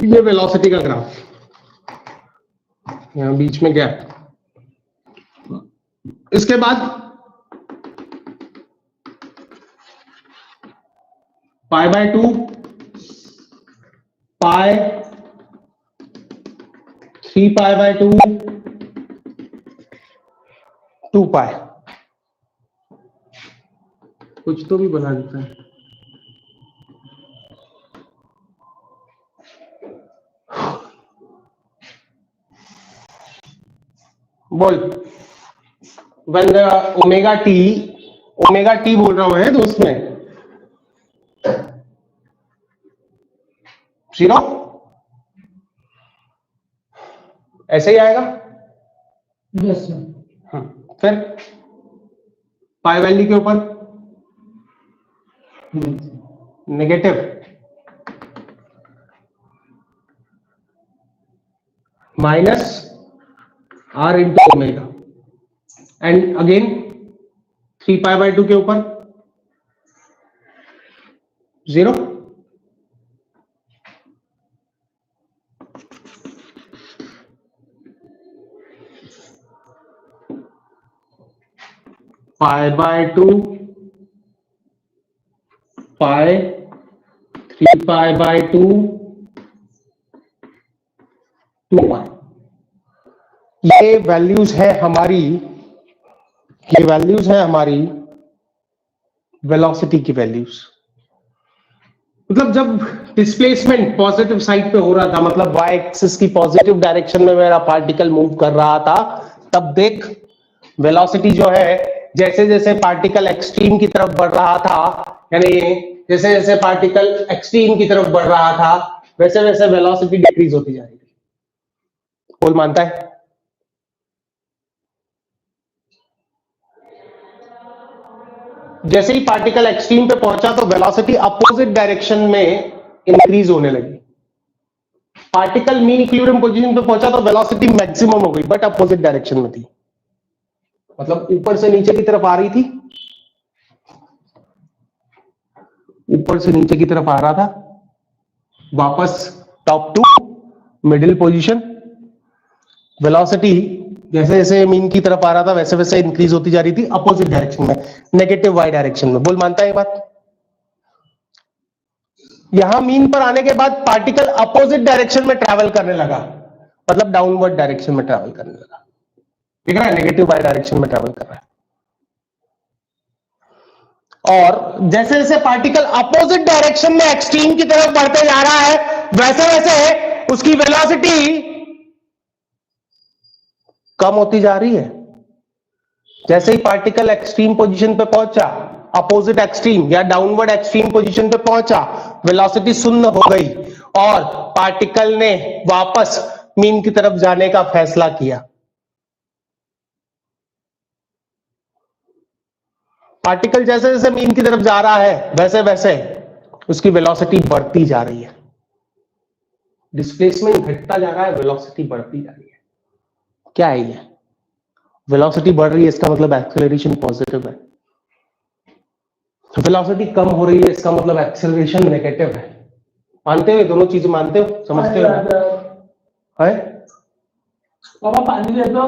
[SPEAKER 1] ये वेलोसिटी का ग्राफ, यहां बीच में गैप। इसके बाद पाई बाय 2, पाई, 3 पाई बाय 2, 2 पाई। कुछ तो भी बना देता है। बोल, when the ओमेगा टी बोल रहा हूं है तो उसमें 0 ऐसे ही आएगा।
[SPEAKER 2] Yes, sir.
[SPEAKER 1] फिर पाई वैल्यू के ऊपर negative minus R into omega, and again 3 pi by 2 के ऊपर 0। Pi by 2, pi, 3 pi by 2, 2 pi. ये वैल्यूज है हमारी, ये वैल्यूज है हमारी वेलोसिटी की वैल्यूज। मतलब जब डिस्प्लेसमेंट पॉजिटिव साइड पे हो रहा था, मतलब वाई एक्सिस की पॉजिटिव डायरेक्शन में मेरा पार्टिकल मूव कर रहा था, तब देख वेलोसिटी जो है जैसे जैसे पार्टिकल एक्सट्रीम की तरफ बढ़ रहा था, यानी जैसे जैसे पार्टिकल एक्सट्रीम की तरफ बढ़ रहा था वैसे वैसे वेलोसिटी डिक्रीज होती जा रही थी। कौन मानता है? जैसे ही पार्टिकल एक्सट्रीम पे पहुंचा तो वेलोसिटी अपोजिट डायरेक्शन में इंक्रीज होने लगी। पार्टिकल मीन इक्विलिब्रियम पोजीशन पे पहुंचा तो वेलोसिटी मैक्सिमम हो गई, बट अपोजिट डायरेक्शन में थी, मतलब ऊपर से नीचे की तरफ आ रही थी, ऊपर से नीचे की तरफ आ रहा था, वापस top to middle position. Velocity जैसे जैसे मीन की तरफ आ रहा था वैसे वैसे इंक्रीज होती जा रही थी अपोजिट डायरेक्शन में, नेगेटिव वाई डायरेक्शन में। बोल मानता है ये बात? यहां मीन पर आने के बाद पार्टिकल अपोजिट डायरेक्शन में ट्रैवल करने लगा, मतलब डाउनवर्ड डायरेक्शन में ट्रैवल करने लगा। दिख रहा है? नेगेटिव वाई डायरेक्शन में ट्रैवल कर रहा है। और जैसे जैसे पार्टिकल अपोजिट डायरेक्शन में एक्सट्रीम की तरफ बढ़ते जा रहा है वैसे वैसे उसकी वेलोसिटी कम होती जा रही है। जैसे ही पार्टिकल एक्सट्रीम पोजीशन पे पहुंचा, अपोजिट एक्सट्रीम या डाउनवर्ड एक्सट्रीम पोजीशन पे पहुंचा, वेलोसिटी शून्य हो गई और पार्टिकल ने वापस मीन की तरफ जाने का फैसला किया। पार्टिकल जैसे जैसे मीन की तरफ जा रहा है वैसे वैसे उसकी वेलोसिटी बढ़ती जा रही है। डिस्प्लेसमेंट घटता जा रहा है, वेलोसिटी बढ़ती जा रही है। क्या है ये? वेलोसिटी बढ़ रही है इसका मतलब एक्सेलरेशन पॉजिटिव है, वेलोसिटी कम हो रही है इसका मतलब एक्सेलरेशन नेगेटिव है। मानते हो? दोनों चीजें मानते हो? समझते हो? है
[SPEAKER 2] पापा पानी दे दो।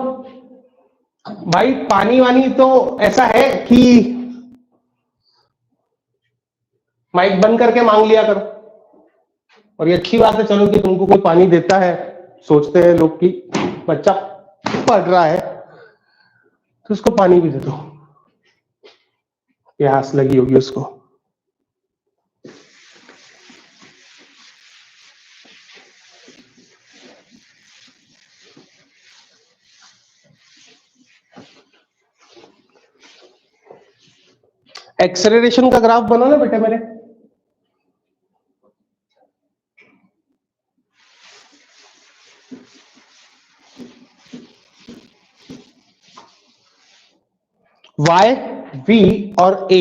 [SPEAKER 1] भाई पानी वानी तो ऐसा है कि माइक बंद करके मांग लिया करो। और ये अच्छी बात है चलो कि तुमको कोई पानी देता है, सोचते हैं लोग कि बच्चा पढ़ रहा है तो उसको पानी भी दे दो, प्यास लगी होगी उसको। एक्सेलरेशन का ग्राफ बना ना बेटा मेरे। y, v और a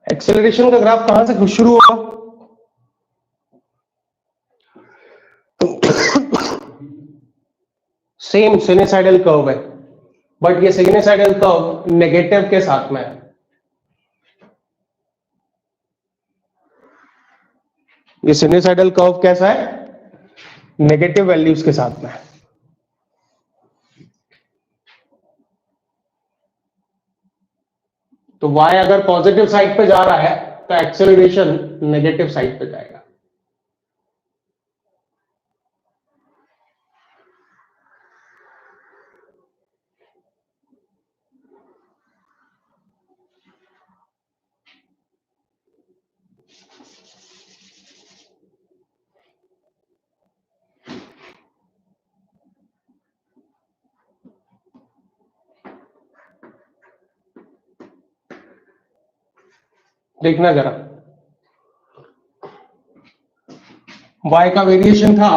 [SPEAKER 1] एक्सेलरेशन का ग्राफ कहां से शुरू होगा? सेम सिनुसाइडल कर्व है, बट ये सिनुसाइडल कर्व नेगेटिव के साथ में है। ये सिनुसाइडल कर्व कैसा है? नेगेटिव वैल्यूज के साथ में है। तो y अगर पॉजिटिव साइड पे जा रहा है तो एक्सेलरेशन नेगेटिव साइड पे जाएगा। देखना जरा, y का वेरिएशन था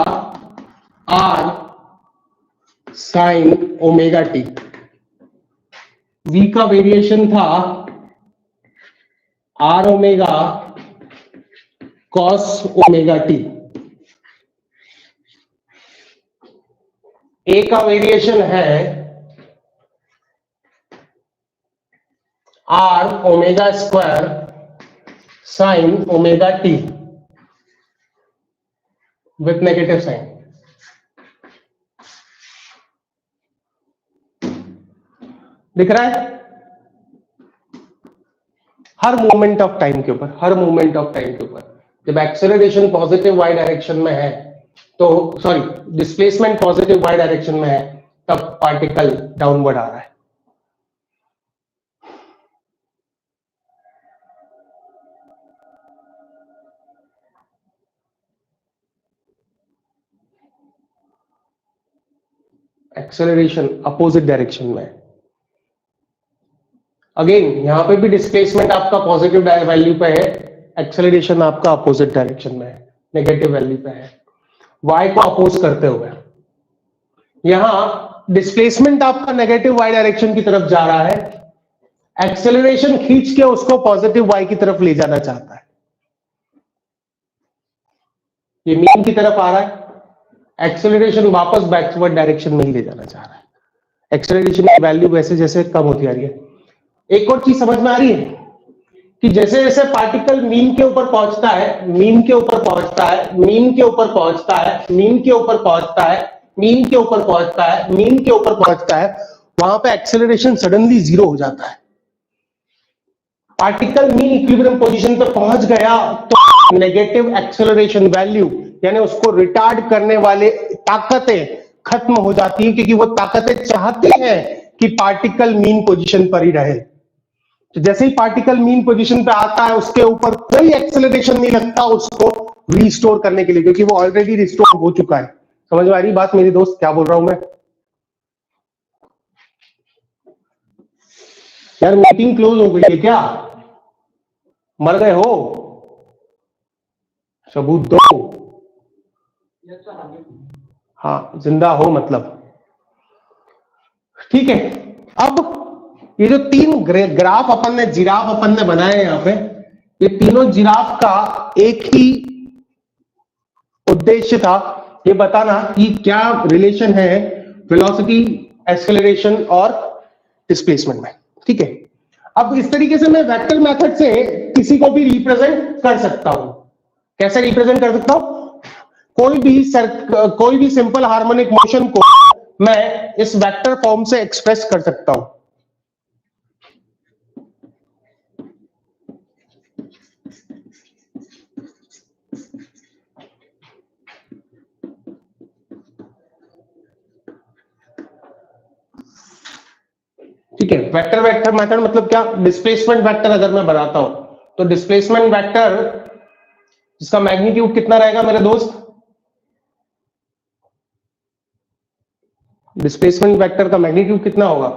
[SPEAKER 1] r sine omega T, v का वेरिएशन था r omega cos omega T, a का वेरिएशन है r omega square sine omega T with negative sine. दिख रहा है? हर मोमेंट ऑफ टाइम के ऊपर, हर मोमेंट ऑफ टाइम के ऊपर जब एक्सेलरेशन पॉजिटिव वाई डायरेक्शन में है, तो sorry displacement positive Y direction में है, तब पार्टिकल डाउनवर्ड आ रहा है। एक्सेलरेशन अपोजिट डायरेक्शन में है। अगेन यहां पे भी डिस्प्लेसमेंट आपका पॉजिटिव वैल्यू पे है, एक्सेलरेशन आपका अपोजिट डायरेक्शन में है, नेगेटिव वैल्यू पे है, वाई को अपोज करते हुए। यहां डिस्प्लेसमेंट आपका नेगेटिव वाई डायरेक्शन की तरफ जा रहा है, एक्सेलरेशन खींच के उसको पॉजिटिव वाई की तरफ ले जाना चाहता है। ये मीन की तरफ आ रहा है, एक्सेलरेशन वापस बैकवर्ड डायरेक्शन में ही ले जाना चाह रहा है। एक्सेलरेशन की वैल्यू वैसे जैसे कम होती आ रही है। एक और चीज समझ में आ रही है कि जैसे जैसे पार्टिकल मीन के ऊपर पहुंचता है, मीन के ऊपर पहुंचता है, मीन के ऊपर पहुंचता है, मीन के ऊपर पहुंचता है, मीन के ऊपर पहुंचता है, मीन के ऊपर पहुंचता है, वहां पे एक्सेलरेशन सडनली जीरो हो जाता है। पार्टिकल मीन इक्विलिब्रियम पोजीशन पे पहुंच गया तो नेगेटिव एक्सेलरेशन वैल्यू यानी उसको रिटार्ड करने वाले ताकतें खत्म हो जाती है, क्योंकि वो ताकतें चाहती हैं कि पार्टिकल मीन पोजीशन पर ही रहे। तो जैसे ही पार्टिकल मीन पोजीशन पे आता है, उसके ऊपर कोई एक्सेलरेशन नहीं लगता उसको रिस्टोर करने के लिए, क्योंकि वो ऑलरेडी रिस्टोर हो चुका है। समझ में आ रही बात मेरी दोस्त, क्या बोल रहा हूं मैं? यार मीटिंग क्लोज हो गई है क्या? मर गए हो? सबूत दो। हाँ जिंदा हो मतलब। ठीक है, अब ये जो तीन ग्राफ अपन ने जिराफ अपन ने बनाए हैं यहां पे, ये तीनों जिराफ का एक ही उद्देश्य था, ये बताना कि क्या रिलेशन है वेलोसिटी, एक्सेलरेशन और डिस्प्लेसमेंट में। ठीक है, अब इस तरीके से मैं वेक्टर मेथड से किसी को भी रिप्रेजेंट कर सकता हूं। कैसे रिप्रेजेंट कर सकता हूं? कोई भी सिंपल हार्मोनिक मोशन को मैं इस वेक्टर फॉर्म से एक्सप्रेस कर सकता हूं। ठीक है, वेक्टर वेक्टर मेथड मतलब क्या? डिस्प्लेसमेंट वेक्टर अगर मैं बनाता हूं तो डिस्प्लेसमेंट वेक्टर जिसका मैग्नीट्यूड कितना रहेगा मेरे दोस्त? डिस्प्लेसमेंट वेक्टर का मैग्नीट्यूड कितना होगा?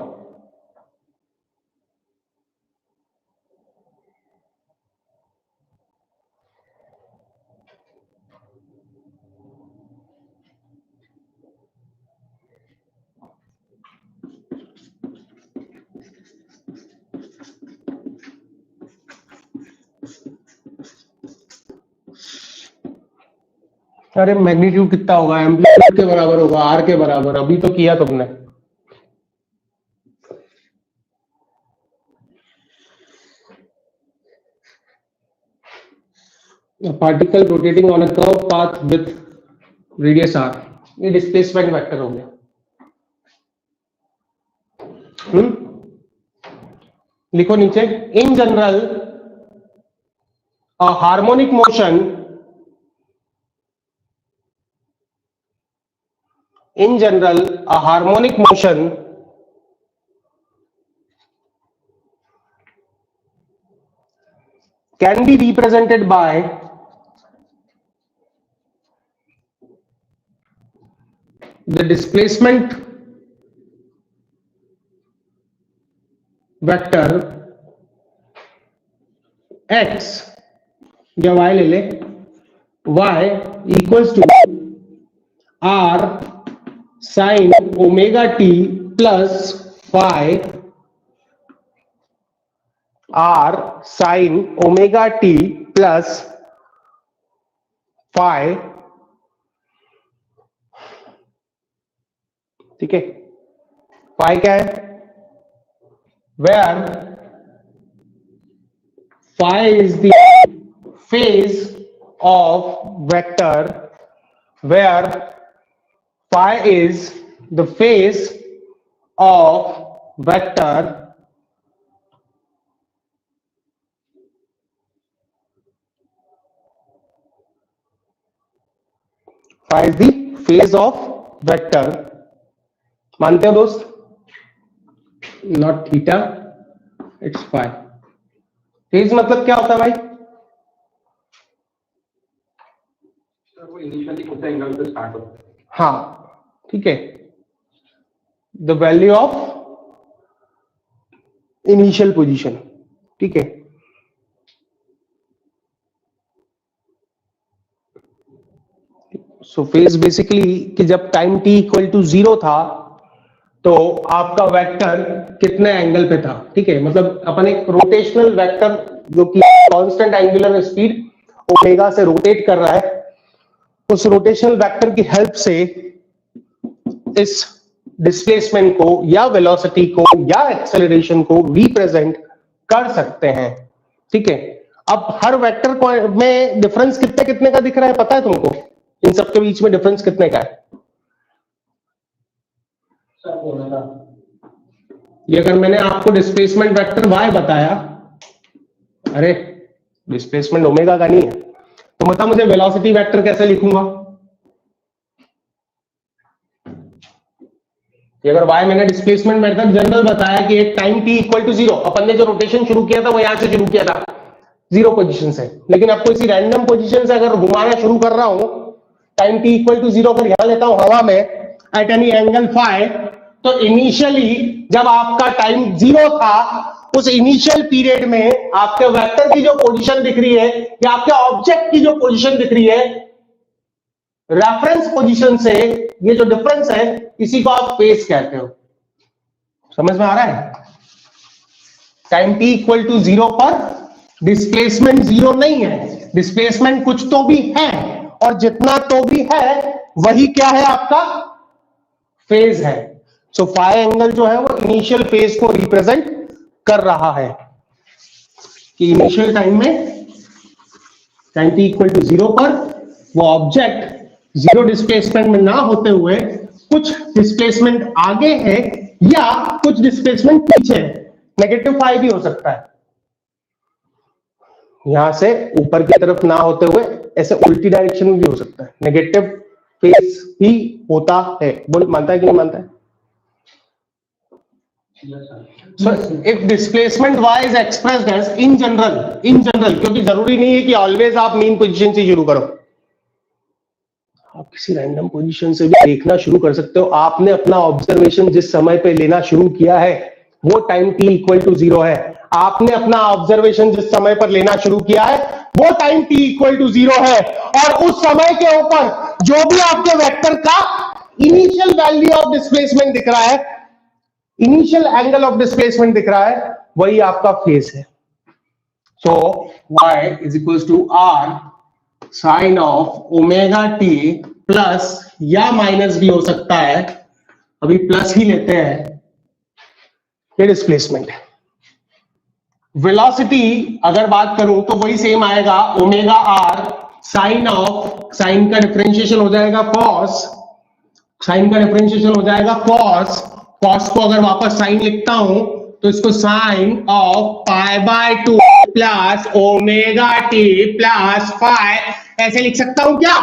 [SPEAKER 1] अरे मैग्नीट्यूड कितना होगा? एम्पलीट्यूड के बराबर होगा, आर के बराबर। अभी तो किया तुमने। Particle rotating on a curve path with radius R, ये डिस्प्लेसमेंट वेक्टर हो गया। लिखो नीचे, in general a harmonic motion, in general a harmonic motion can be represented by the displacement vector x या y ले ले, y equals to r sin omega t plus phi, r sin omega t plus phi। ठीक है, phi क्या है? where phi is the phase of vector, where phi is the phase of vector phi is the phase of vector, मानते हो दोस्त? Not theta, it's phi. Phase मतलब क्या होता है भाई?
[SPEAKER 2] वो इनिशियली कुछ एंगल से स्टार्ट होता है।
[SPEAKER 1] हाँ ठीक है, the value of initial position, ठीक है। सो फेज बेसिकली कि जब टाइम t इक्वल टू 0 था तो आपका वेक्टर कितने एंगल पे था, ठीक है। मतलब अपन एक रोटेशनल वेक्टर जो कि कांस्टेंट एंगुलर स्पीड ओमेगा से रोटेट कर रहा है, उस रोटेशनल वेक्टर की हेल्प से इस डिस्प्लेसमेंट को या वेलोसिटी को या एक्सेलरेशन को रिप्रेजेंट कर सकते हैं, ठीक है। अब हर वेक्टर को में डिफरेंस कितने कितने का दिख रहा है पता है तुमको? इन सबके बीच में डिफरेंस कितने का है? ये अगर मैंने आपको डिस्प्लेसमेंट वेक्टर y बताया, अरे डिस्प्लेसमेंट ओमेगा का नहीं है, तो मतलब मुझे वेलोसिटी वेक्टर कैसे लिखूंगा? ये अगर y मैंने डिस्प्लेसमेंट मेथड जनरल बताया कि एक टाइम t इक्वल टू 0, अपन ने जो रोटेशन शुरू किया था वो यहां से शुरू किया था 0 पोजीशन से, लेकिन आपको इसी रैंडम पोजीशन से अगर घुमाना शुरू कर रहा हूं, टाइम t इक्वल टू 0 अगर यहां लेता हूं हवा में एट एनी एंगल फाई, तो इनिशियली जब आपका टाइम 0 था उस इनिशियल पीरियड में आपके वेक्टर की जो पोजीशन दिख रही है या आपके ऑब्जेक्ट की जो पोजीशन दिख रही है रेफरेंस पोजीशन से, ये जो डिफरेंस है इसी को आप फेज कहते हो। समझ में आ रहा है? टाइम t इक्वल टू 0 पर डिस्प्लेसमेंट 0 नहीं है, डिस्प्लेसमेंट कुछ तो भी है, और जितना तो भी है वही क्या है आपका फेज है। सो फाई एंगल जो है वो इनिशियल फेज को रिप्रेजेंट कर रहा है कि इनिशियल टाइम में टाइम t इक्वल टू 0 पर वो ऑब्जेक्ट 0 डिस्प्लेसमेंट में ना होते हुए कुछ डिस्प्लेसमेंट आगे है या कुछ डिस्प्लेसमेंट पीछे है। नेगेटिव फाई भी हो सकता है, यहां से ऊपर की तरफ ना होते हुए ऐसे उल्टी डायरेक्शन में भी हो सकता है, नेगेटिव फेज भी होता है। बोल मानता है कि नहीं मानता है? So, if displacement y is expressed as in general, क्योंकि जरूरी नहीं है कि ऑलवेज आप मेन पोजीशन से शुरू करो, आप किसी रैंडम पोजीशन से भी देखना शुरू कर सकते हो। आपने अपना ऑब्जर्वेशन जिस समय पे लेना शुरू किया है वो टाइम t इक्वल टू 0 है। आपने अपना ऑब्जर्वेशन जिस समय पर लेना शुरू किया है वो टाइम t इक्वल टू 0 है, और उस समय के ऊपर जो भी आपके वेक्टर का इनिशियल वैल्यू ऑफ डिस्प्लेसमेंट दिख रहा है, इनिशियल एंगल ऑफ डिस्प्लेसमेंट दिख रहा है, वही आपका फेज है। So y is equal to r sine of omega t plus या माइनस भी हो सकता है, अभी प्लस ही लेते हैं, ये डिस्प्लेसमेंट है। वेलोसिटी अगर बात करूं तो वही सेम आएगा, omega r sine of, sine का डिफरेंशिएशन हो जाएगा कॉस, साइन का डिफरेंशिएशन हो जाएगा कॉस, कॉस को अगर वापस साइन लिखता हूं तो इसको sine of pi by 2 plus omega T plus phi ऐसे लिख सकता हूं क्या?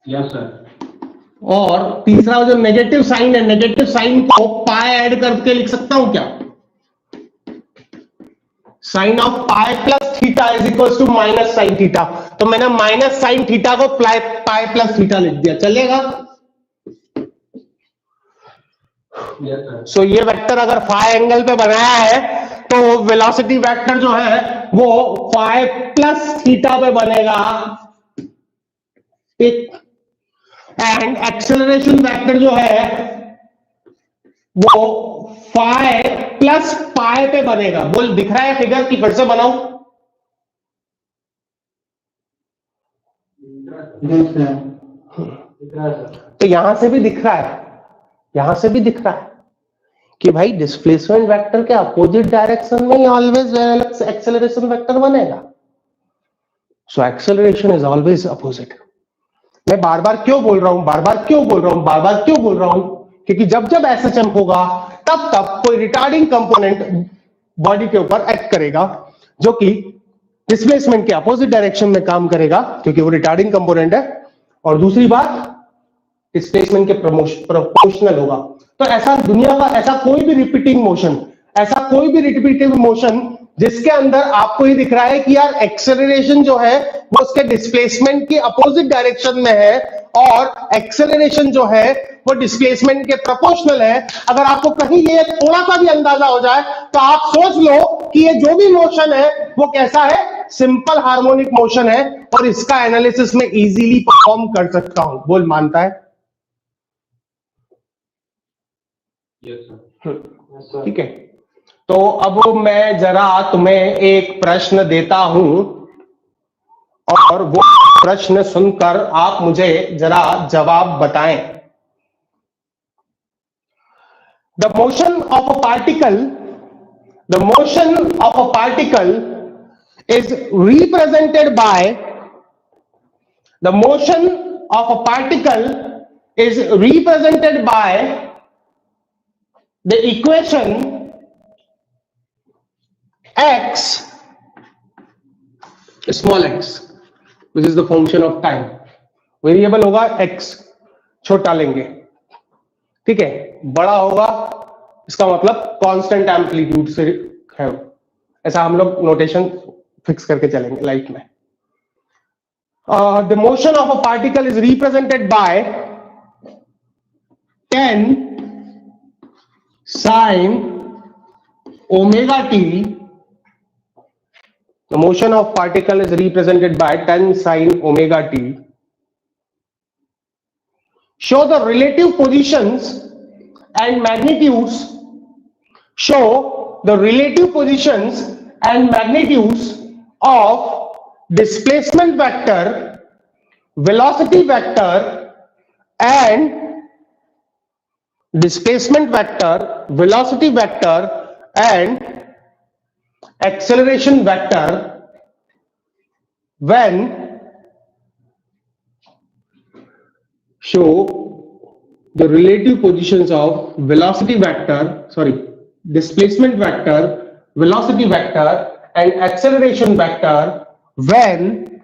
[SPEAKER 2] Yes sir.
[SPEAKER 1] और तीसरा जो नेगेटिव साइन है, नेगेटिव साइन को पाई ऐड करके लिख सकता हूं क्या? Sine of pi plus theta is equal to minus sine theta, तो मैंने माइनस साइन थीटा को पाई प्लस थीटा लिख दिया, चलेगा? सो ये वेक्टर अगर फाई एंगल पे बनाया है तो वेलोसिटी वेक्टर जो है वो फाई प्लस थीटा पे बनेगा, एंड एक्सेलरेशन वेक्टर जो है वो फाई प्लस पाई पे बनेगा। बोल दिख रहा है फिगर की फिर से बनाऊं? तो यहां से भी दिख रहा है, यहां से भी दिख रहा है कि भाई डिस्प्लेसमेंट वेक्टर के अपोजिट डायरेक्शन में ही ऑलवेज एक्सेलरेशन वेक्टर बनेगा। So acceleration is always opposite. मैं बार बार क्यों बोल रहा हूं, बार बार क्यों बोल रहा हूं, बार बार क्यों बोल रहा हूं? क्योंकि जब जब एसएचएम होगा तब कोई रिटार्डिंग कंपोनेंट बॉडी के ऊपर एक्ट करेगा जो कि डिस्प्लेसमेंट के अपोजिट डायरेक्शन में काम करेगा क्योंकि वो रिटार्डिंग कंपोनेंट है, और दूसरी बात डिस्प्लेसमेंट के प्रोपोर्शनल होगा। तो ऐसा दुनिया का ऐसा कोई भी रिपीटिंग मोशन, ऐसा कोई भी रिपीटिव मोशन जिसके अंदर आपको ये दिख रहा है कि यार एक्सेलरेशन जो है वो उसके डिस्प्लेसमेंट की अपोजिट डायरेक्शन में है और एक्सेलरेशन जो है वो डिस्प्लेसमेंट के प्रोपोर्शनल है, अगर आपको कहीं ये थोड़ा सा भी अंदाजा हो जाए तो आप सोच लो कि ये जो भी मोशन है वो कैसा है, सिंपल हार्मोनिक मोशन है, और इसका एनालिसिस में इजीली परफॉर्म कर सकता हूं। बोल मानता है? ठीक है, तो अब मैं जरा तुम्हें एक प्रश्न देता हूं और वो प्रश्न सुनकर आप मुझे जरा जवाब बताएं। The motion of a particle is represented by the motion of a particle is represented by the equation x small x which is the function of time। Variable होगा x, छोटा लेंगे, ठीक है, बड़ा होगा इसका मतलब कांस्टेंट एम्पलीट्यूड से है, ऐसा हम लोग नोटेशन फिक्स करके चलेंगे लाइफ में। The motion of a particle is represented by 10 sin omega t। The motion of particle is represented by 10 sin omega t। Show the relative positions and magnitudes. Show the relative positions and magnitudes of displacement vector, velocity vector and acceleration vector when show the relative positions of displacement vector, velocity vector and acceleration vector when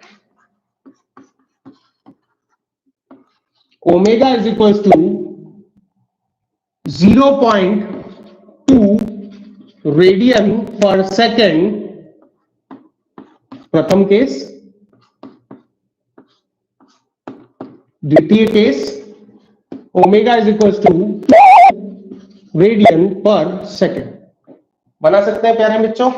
[SPEAKER 1] omega is equals to 0.2 radian per second, प्रथम case. द्वितीय case omega is equals to radian per second. बना सकते हैं प्यारे बच्चों?